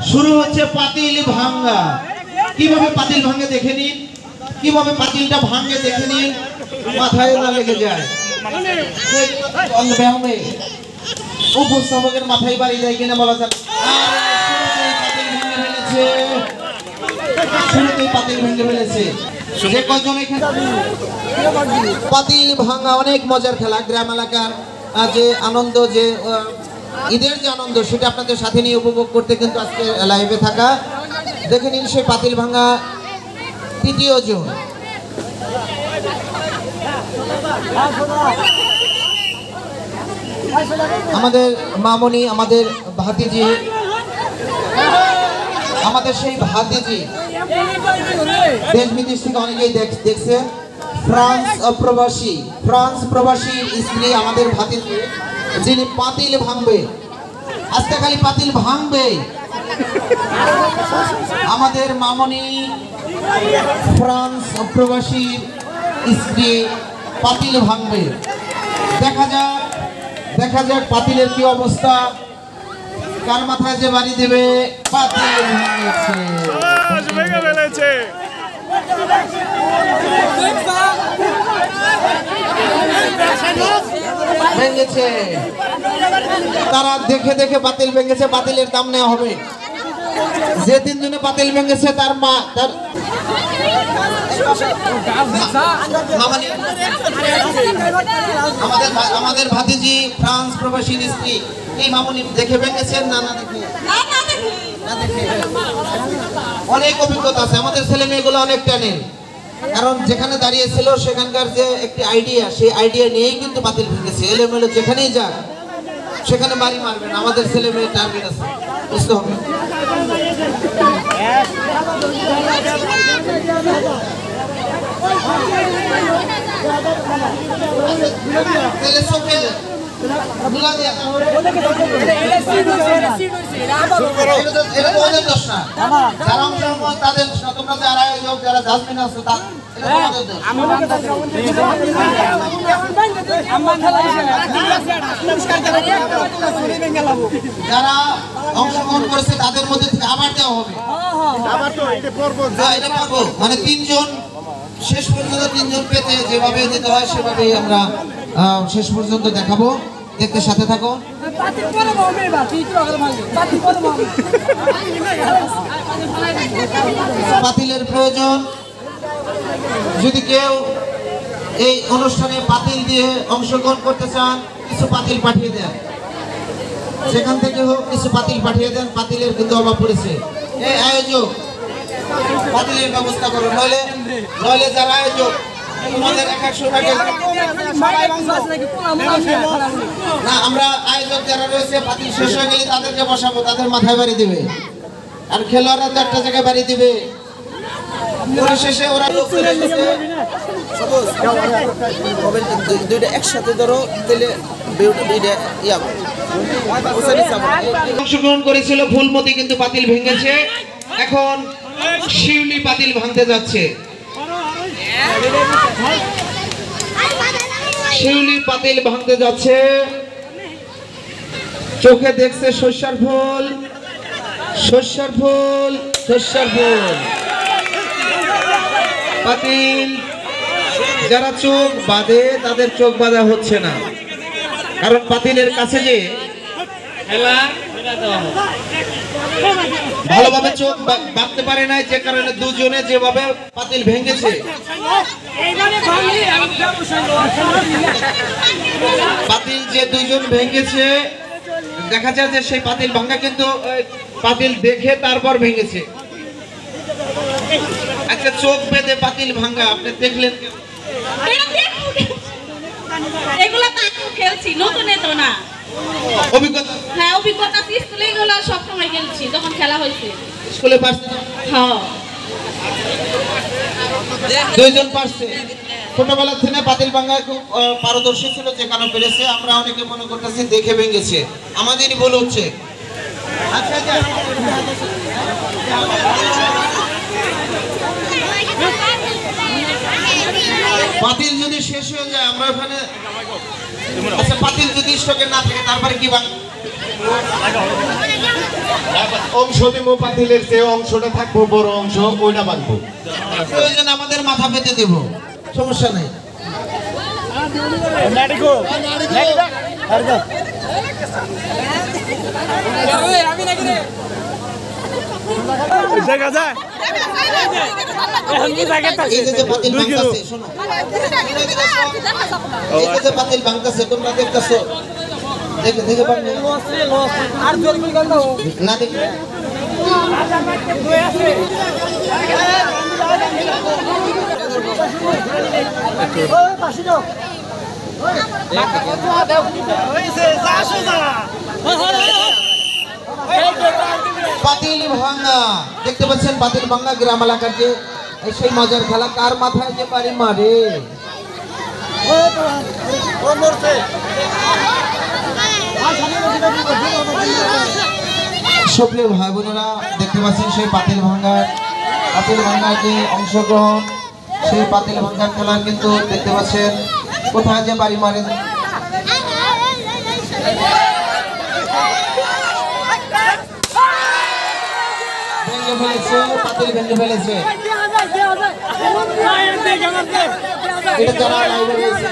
শুরু হচ্ছে পাতিল ভাঙ্গা। কিভাবে পাতিল ভাঙে দেখে নিন, কিভাবে পাতিলটা ভাঙে দেখে নিন, মাথায় না লেগে যায়। উপস্থাপকের মাথায় বাড়ি যায় কিনা বলা যাবে। শুরুতেই পাতিল ভেঙে ফেলেছে। যে কয়জন এখানে পাতিল ভাঙা অনেক মজার খেলা। গ্রাম এলাকার যে আনন্দ, যে ঈদের যে আনন্দ, সেটা আপনাদের সাথে নিয়ে উপভোগ করতে কিন্তু আজকে লাইভে থাকা। দেখে নিন সেই পাতিল ভাঙা তৃতীয় জন। আমাদের মামনি, আমাদের ভাতিজি, আমাদের সেই ভাতিজি দেশ বিদেশ থেকে অনেকেই দেখছেন। ফ্রান্স প্রবাসী স্ত্রী আমাদের ভাতিজি, যিনি পাতিল ভাঙবে। আজকে খালি পাতিল ভাঙবে। আমাদের মামনি ফ্রান্স প্রবাসী স্ত্রী পাতিল ভাঙবে। দেখা যাক পাতিলের কি অবস্থা, কার মাথায় যে বাড়ি দেবে। পাতিল ভেঙেছে। তারা দেখে দেখে পাতিল ভেঙেছে। পাতিলের দাম নেওয়া হবে। যে তিনজনে পাতিল ভেঙেছে তার মা, তার আমাদের ভাতিজি ফ্রান্স প্রবাসী স্ত্রী, এই মামুনি দেখে ভেঙেছেন না না দেখে? অনেক অভিজ্ঞতা আছে আমাদের ছেলে মেয়েগুলো, অনেক টানে। কারণ যেখানে দাঁড়িয়েছিল সেখানকার যে একটি আইডিয়া, সেই আইডিয়া নিয়েই কিন্তু পাতিল ভেঙেছে। এলোমেলো যেখানেই যাক সেখানে বাড়ি মারবেন। আমাদের ছেলে মেয়ে টার্গেট আছে, বুঝতে হবে। যারা অংশগ্রহণ করেছে তাদের মধ্যে আবার দেওয়া হবে। মানে তিনজন শেষ পর্যন্ত, তিনজন পেতে যেভাবে দিতে হয় সেভাবেই আমরা শেষ পর্যন্ত দেখাবো। দেখতে সাথে থাকো। পাতিলের প্রয়োজন। যদি কেউ এই অনুষ্ঠানে পাতিল দিয়ে অংশগ্রহণ করতে চান, কিছু পাতিল পাঠিয়ে দেন। সেখান থেকে হোক কিছু পাতিল পাঠিয়ে দেন। পাতিলের কিন্তু অভাব পড়েছে। এই আয়োজক পাতিলের ব্যবস্থা করো, নইলে যারা আয়োজক না, আমরা আয়োজক যারা রয়েছে পাতিল শেষ হয়ে গেলে তাদেরকে বসাবো, তাদের মাথায় বাড়ি দিবে। আর খেলোয়াড়রা তো একটা জায়গায় বাড়ি দিবে। শেষে ওরা একসাথে ধরো, অংশগ্রহণ করেছিল ফুলমতি, কিন্তু পাতিল ভেঙেছে। এখন শিউলি পাতিল ভাঙতে যাচ্ছে। শিউলি পাতিল ভাঙতে যাচ্ছে। চোখে দেখছে সর্ষার ফুল, সর্ষার ফুল, সর্ষার ফুল। পাতিল যারা চোখ বাঁধে তাদের চোখ বাঁধা হচ্ছে না, কারণ পাতিলের কাছে যে খেলা ভালোভাবে চোখ বাঁধতে পারে নাই, যে কারণে দুজনে যেভাবে পাতিল ভেঙেছে। পাতিল যে দুজন ভেঙেছে, দেখা যায় যে সেই পাতিল ভাঙা কিন্তু পাতিল দেখে তারপর ভেঙেছে। আচ্ছা, চোখ বেঁধে পাতিল ভাঙা আপনি দেখলেন? এগুলা তো খেলছি, নতুন তো না। অভিজ্ঞতা? হ্যাঁ, অভিজ্ঞতা স্কুলে এগুলা সব সময় খেলছি, যখন খেলা হয়েছে স্কুলে পারছে? হ্যাঁ, দুইজন পারছে। ছোটবেলা থেকে পাতিল ভাঙায় খুব পারদর্শী ছিল, যে কারণে পেরেছে। আমরা অনেকে মনে করতেছি দেখে ভেঙেছে, আমাদেরই ভুল হচ্ছে। আচ্ছা, পাতিল যদি শেষ হয়ে যায় আমরা ওখানে, আচ্ছা পাতিল যদি স্টকে না থাকে তারপরে কি অংশ দিব পাতিলের যে অংশটা থাকবো বড় অংশ ওইটা বাঁধবো। প্রয়োজন আমাদের মাথা পেতে দেব, সমস্যা নেই। এই যে পাতিল ভাঙতেছে, শোনো, এই যে পাতিল ভাঙতেছে তোমরা দেখতেছো, দেখে দেখে ভাঙবে না, দেখে পাতিল ভাঙা দেখতে পাচ্ছেন। পাতিল ভাঙা গ্রাম এলাকার যে সেই মজার খেলা, কার মাথায় যে বাড়ি মারে। সুপ্রিয় ভাই বোনেরা, দেখতে পাচ্ছেন সেই পাতিল ভাঙার যে অংশগ্রহণ, সেই পাতিল ভাঙার খেলা কিন্তু দেখতে পাচ্ছেন কোথায় যে বাড়ি মারেন। ভেঙে ফেলেছে, পাতিল ভেঙে ফেলেছে। এটা যারা লাইভে রয়েছে